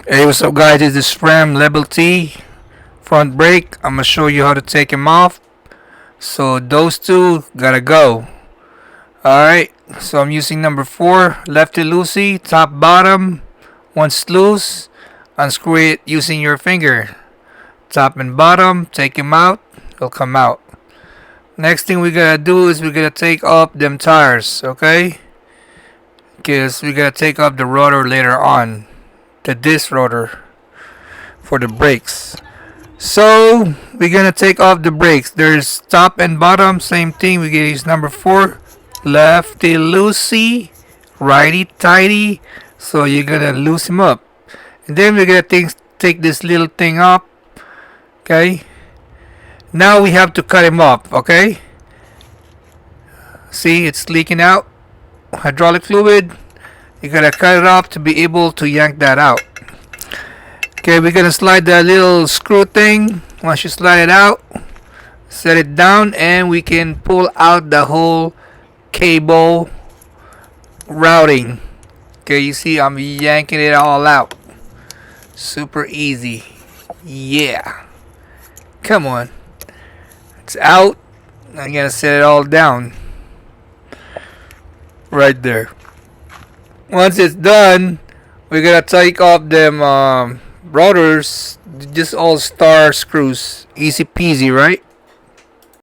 Hey, what's up guys, this is Sram level T front brake. I'm gonna show you how to take them off. So those two gotta go. Alright, so I'm using number 4, lefty loosey, top bottom. Once loose, unscrew it using your finger. Top and bottom, take them out, it'll come out. Next thing we gotta do is we gotta take off them tires, okay? Because we gotta take off the rotor later on. The disc rotor for the brakes. So we're gonna take off the brakes. There's top and bottom, same thing. We gonna use number 4, lefty loosey, righty tighty. So you're gonna loose him up, and then we're gonna take this little thing up. Okay. Now we have to cut him off. Okay. See, it's leaking out. Hydraulic fluid. You gotta cut it off to be able to yank that out. Okay, we're gonna slide that little screw thing. Once you slide it out, set it down, and we can pull out the whole cable routing. Okay, you see I'm yanking it all out. Super easy. Yeah. Come on. It's out. I'm gonna set it all down. Right there. Once it's done, we're gonna take off them rotors. Just all star screws. Easy peasy, right?